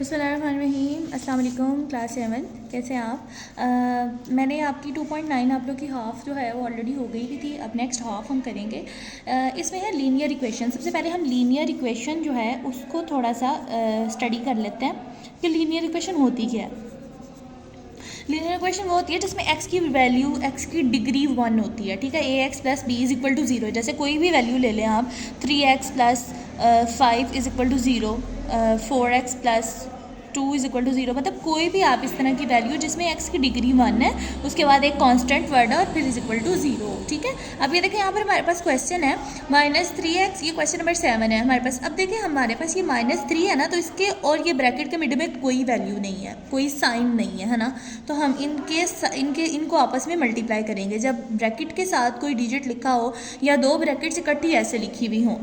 बिस्मिल्लाहिर्रहमानिर्रहीम। अस्सलाम वालेकुम क्लास 7 कैसे हैं आप? मैंने आपकी 2.9 आप लोग की हाफ़ जो है वो ऑलरेडी हो गई थी। अब नेक्स्ट हाफ़ हम करेंगे। इसमें है लीनियर इक्वेशन। सबसे पहले हम लीनियर इक्वेशन जो है उसको थोड़ा सा स्टडी कर लेते हैं कि लीनियर इक्वेशन होती क्या है। लीनियर इक्वेशन वो होती है जिसमें x की वैल्यू x की डिग्री 1 होती है, ठीक है। ax plus b is equal to 0। जैसे कोई भी वैल्यू ले लें आप, 3x plus 5 is equal to 0, 4x plus 2 is equal to 0, मतलब कोई भी आप इस तरह की वैल्यू जिसमें x की डिग्री 1 है, उसके बाद एक कांस्टेंट वर्ड है और फिर इज़ इक्वल टू 0, ठीक है। अब ये देखें यहाँ पर हमारे पास क्वेश्चन है -3x, ये क्वेश्चन नंबर 7 है हमारे पास। अब देखिए हमारे पास ये -3 है ना, तो इसके और ये ब्रैकेट के मिड में कोई वैल्यू नहीं है, कोई साइन नहीं है ना, तो हम इनको आपस में मल्टीप्लाई करेंगे। जब ब्रैकेट के साथ कोई डिजिट लिखा हो या दो ब्रैकेट्स इकट्ठी ऐसे लिखी हुई हो,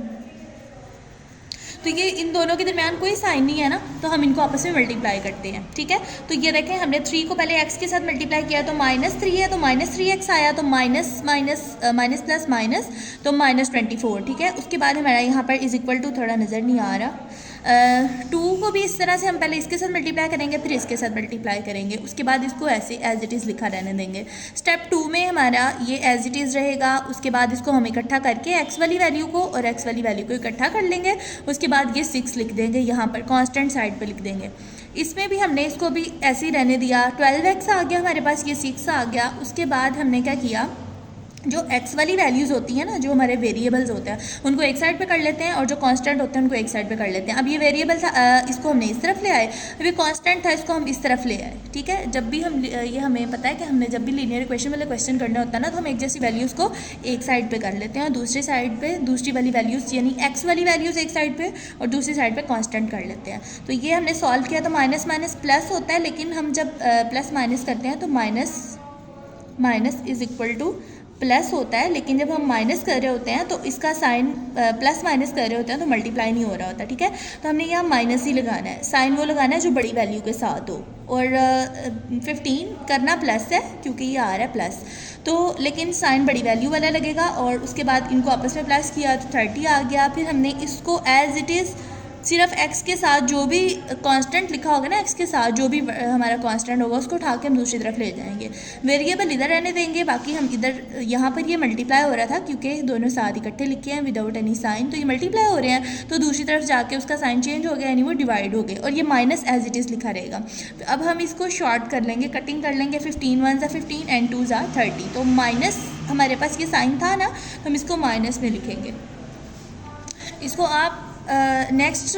तो ये इन दोनों के दरमियान कोई साइन नहीं है ना, तो हम इनको आपस में मल्टीप्लाई करते हैं, ठीक है। तो ये देखें हमने 3 को पहले x के साथ मल्टीप्लाई किया तो -3 है, तो -3x आया, तो माइनस प्लस माइनस तो -24, ठीक है। उसके बाद हमारा यहाँ पर इज़ इक्वल टू थोड़ा नज़र नहीं आ रहा, 2 को भी इस तरह से हम पहले इसके साथ मल्टीप्लाई करेंगे, फिर इसके साथ मल्टीप्लाई करेंगे, उसके बाद इसको ऐसे एज इट इज़ लिखा रहने देंगे। स्टेप 2 में हमारा ये एज इट इज़ रहेगा, उसके बाद इसको हम इकट्ठा करके x वाली वैल्यू को और x वाली वैल्यू को इकट्ठा कर लेंगे, उसके बाद ये 6 लिख देंगे, यहाँ पर कांस्टेंट साइड पे लिख देंगे। इसमें भी हमने इसको भी ऐसे ही रहने दिया, 12x आ गया हमारे पास, ये 6 आ गया। उसके बाद हमने क्या किया, जो x वाली वैल्यूज़ होती हैं ना, जो हमारे वेरिएबल्स होते हैं, उनको एक साइड पे कर लेते हैं, और जो कांस्टेंट होते हैं उनको एक साइड पे कर लेते हैं। अब ये वेरिएबल था, इसको हमने इस तरफ ले आए, अब ये कांस्टेंट था, इसको हम इस तरफ ले आए, ठीक है। जब भी हम ये हमें पता है कि हमने जब भी लीनियर इक्वेशन वाला क्वेश्चन करना होता है ना, तो हम एक जैसी वैल्यूज़ को एक साइड पर कर लेते हैं और दूसरी साइड पर दूसरी वाली वैल्यूज़ यानी x वाली वैल्यूज़ एक साइड पर और दूसरी साइड पर कॉन्स्टेंट कर लेते हैं। तो ये हमने सॉल्व किया, तो माइनस माइनस प्लस होता है, लेकिन हम जब प्लस माइनस करते हैं तो minus is equal two plus होता है, लेकिन जब हम माइनस कर रहे होते हैं तो इसका साइन प्लस माइनस कर रहे होते हैं तो मल्टीप्लाई नहीं हो रहा होता, ठीक है। तो हमने यहाँ माइनस ही लगाना है, साइन वो लगाना है जो बड़ी वैल्यू के साथ हो, और 15 करना प्लस है क्योंकि ये आ रहा है प्लस, तो लेकिन साइन बड़ी वैल्यू वाला लगेगा। और उसके बाद इनको आपस में प्लस किया तो 30 आ गया। फिर हमने इसको एज इट इज़ सिर्फ x के साथ जो भी कांस्टेंट लिखा होगा ना, x के साथ जो भी हमारा कांस्टेंट होगा उसको उठा के हम दूसरी तरफ ले जाएंगे, वेरिएबल इधर रहने देंगे, बाकी हम इधर यहाँ पर ये मल्टीप्लाई हो रहा था क्योंकि दोनों साथ इकट्ठे लिखे हैं विदाउट एनी साइन, तो ये मल्टीप्लाई हो रहे हैं, तो दूसरी तरफ जाके उसका साइन चेंज हो गया यानी वो डिवाइड हो गए, और ये माइनस एज इट इज़ लिखा रहेगा। तो अब हम इसको शॉर्ट कर लेंगे, कटिंग कर लेंगे, 15 1 ज़ा 15 एंड 2 ज़ा 30, तो माइनस हमारे पास ये साइन था ना, हम इसको माइनस में लिखेंगे। इसको आप नेक्स्ट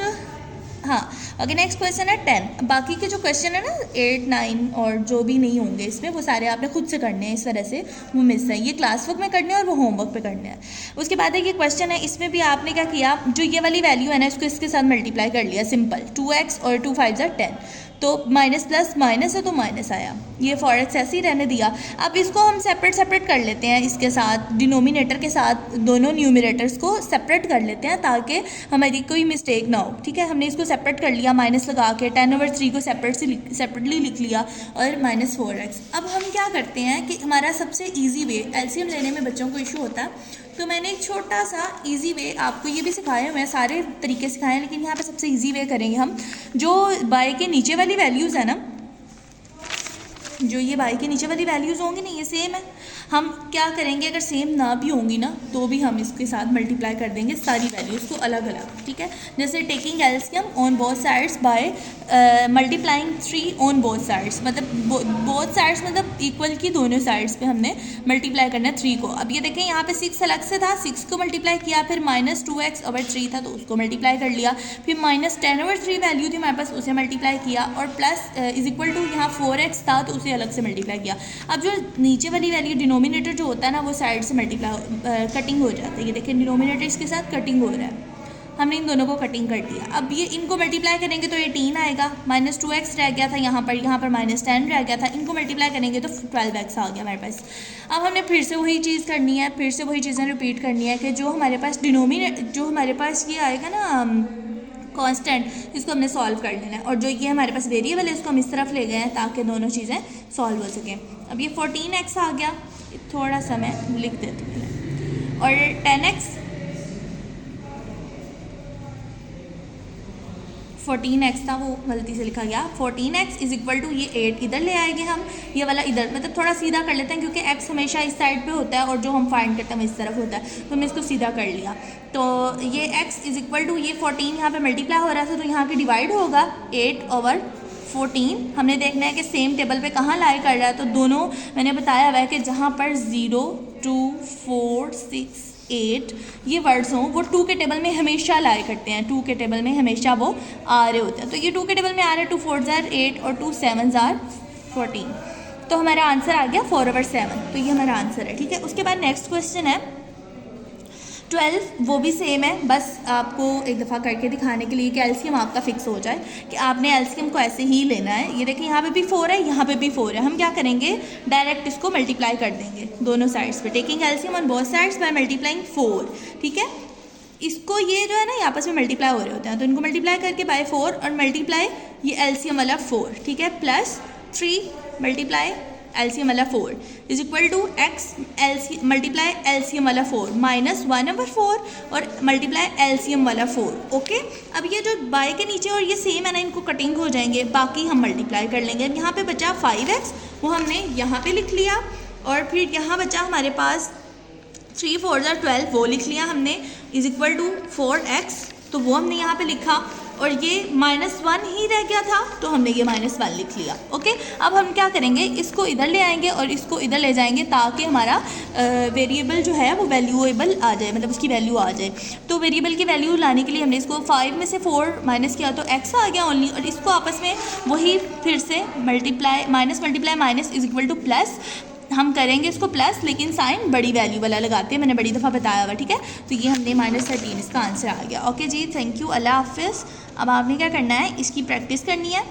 हाँ, अगर नेक्स्ट क्वेश्चन है 10। बाकी के जो क्वेश्चन है ना 8 9 और जो भी नहीं होंगे इसमें, वो सारे आपने खुद से करने हैं, इस तरह से वो मिस है, ये क्लास वर्क में करने हैं और वो होमवर्क पे करने हैं। उसके बाद है ये क्वेश्चन है, इसमें भी आपने क्या किया, जो ये वाली वैल्यू है ना इसको इसके साथ मल्टीप्लाई कर लिया, सिंपल 2x और 2 5 ज़ा 10, तो माइनस प्लस माइनस है तो माइनस आया, ये फॉरेक्स ऐसे ही रहने दिया। अब इसको हम सेपरेट कर लेते हैं, इसके साथ डिनोमिनेटर के साथ दोनों न्यूमिनेटर्स को सेपरेट कर लेते हैं ताकि हमारी कोई मिस्टेक ना हो, ठीक है। हमने इसको सेपरेट कर लिया माइनस लगा के, 10/3 को सेपरेटली लिख लिया और -4x। अब हम क्या करते हैं कि हमारा सबसे ईजी वे, एलसीएम लेने में बच्चों को इशू होता है, तो मैंने एक छोटा सा इजी वे आपको ये भी सिखाया, मैं सारे तरीके सिखाए हैं, लेकिन यहाँ पे सबसे इजी वे करेंगे हम। जो बाय के नीचे वाली वैल्यूज़ है ना, जो ये बाई के नीचे वाली वैल्यूज़ होंगी ना, ये सेम है, हम क्या करेंगे, अगर सेम ना भी होंगी ना तो भी हम इसके साथ मल्टीप्लाई कर देंगे सारी वैल्यूज़ को अलग अलग, ठीक है। जैसे taking LCM on both sides by multiplying 3 on both sides, मतलब बोथ साइड्स मतलब इक्वल की दोनों साइड्स पे हमने मल्टीप्लाई करना है 3 को। अब ये देखें यहाँ पे 6 अलग से था, 6 को मल्टीप्लाई किया, फिर -2x/3 था तो उसको मल्टीप्लाई कर लिया, फिर -10/3 वैल्यू थी हमारे पास, उसे मल्टीप्लाई किया, और प्लस इज इक्वल टू यहाँ 4x था तो उसे अलग से मल्टीप्लाई किया। अब जो नीचे वाली वैल्यू डिनोमिनेटर जो होता है ना, वो साइड से मल्टीप्लाई कटिंग हो जाता है, ये देखें डिनोमिनेटर इसके साथ कटिंग हो रहा है, हमने इन दोनों को कटिंग कर दिया। अब ये इनको मल्टीप्लाई करेंगे तो 18 आएगा, -2x रह गया था यहाँ पर -10 रह गया था, इनको मल्टीप्लाई करेंगे तो 12x आ गया हमारे पास। अब हमने फिर से वही चीज़ करनी है, फिर से वही चीज़ें रिपीट करनी है कि जो हमारे पास जो हमारे पास ये आएगा ना कांस्टेंट, इसको हमने सॉल्व कर लेना है, और जो ये हमारे पास वेरिएबल है इसको हम इस तरफ ले गए हैं ताकि दोनों चीज़ें सॉल्व हो सकें। अब ये 14x आ गया, थोड़ा सा मैं लिख देती हूँ, और 10x 14x था वो गलती से लिखा गया, 14x इज इक्वल टू ये 8 इधर ले आएंगे हम, ये वाला इधर, मतलब थोड़ा सीधा कर लेते हैं क्योंकि x हमेशा इस साइड पे होता है और जो हम फाइंड करते हैं इस तरफ होता है, तो हमने इसको सीधा कर लिया। तो ये x इज इक्वल टू ये 14 यहाँ पे मल्टीप्लाई हो रहा था तो यहाँ पे डिवाइड होगा 8/14। हमने देखना है कि सेम टेबल पे कहाँ लाई कर रहा है, तो दोनों मैंने बताया हुआ है कि जहाँ पर 0, 2, 4, 6, 8 ये वर्ड्स हों वो 2 के टेबल में हमेशा लाई करते हैं, 2 के टेबल में हमेशा वो आ रहे होते हैं। तो ये 2 के टेबल में आ रहे हैं, 2 4s are 8 और 2 7s are 14। तो हमारा आंसर आ गया 4/7, तो ये हमारा आंसर है। ठीक है, उसके बाद नेक्स्ट क्वेश्चन है 12, वो भी सेम है, बस आपको एक दफ़ा करके दिखाने के लिए कि एलसीएम आपका फिक्स हो जाए कि आपने एलसीएम को ऐसे ही लेना है। ये देखिए यहाँ पे भी 4 है, यहाँ पे भी 4 है, हम क्या करेंगे डायरेक्ट इसको मल्टीप्लाई कर देंगे दोनों साइड्स पे, taking LCM on both sides by multiplying 4। ठीक है, इसको ये जो है ना आपस में मल्टीप्लाई हो रहे होते हैं, तो इनको मल्टीप्लाई करके बाय 4 और मल्टीप्लाई ये एलसीएम वाला 4। ठीक है, प्लस 3 मल्टीप्लाई एलसीएम वाला 4 is equal to x multiply LCM वाला 4 माइनस 1/4 और मल्टीप्लाई एलसीएम वाला 4। ओके, अब ये जो बाय के नीचे और ये सेम है ना, इनको कटिंग हो जाएंगे, बाकी हम मल्टीप्लाई कर लेंगे। अब यहाँ पे बचा 5x, वो हमने यहाँ पे लिख लिया, और फिर यहाँ बचा हमारे पास 3 4s are 12, वो लिख लिया हमने, इज इक्वल टू 4x, तो वो हमने यहाँ पे लिखा, और ये -1 ही रह गया था तो हमने ये -1 लिख लिया। ओके, अब हम क्या करेंगे, इसको इधर ले आएंगे और इसको इधर ले जाएंगे ताकि हमारा वेरिएबल जो है वो वैल्यूएबल आ जाए, मतलब उसकी वैल्यू आ जाए। तो वेरिएबल की वैल्यू लाने के लिए हमने इसको 5 में से 4 माइनस किया तो x आ गया ओनली, और इसको आपस में वही फिर से multiply minus is equal two plus, हम करेंगे इसको प्लस लेकिन साइन बड़ी वैल्यू वाला लगाते हैं, मैंने बड़ी दफ़ा बताया हुआ। ठीक है, तो ये हमने -13 इसका आंसर आ गया। ओके जी, थैंक यू, अल्लाह हाफिज़। अब आपने क्या करना है, इसकी प्रैक्टिस करनी है।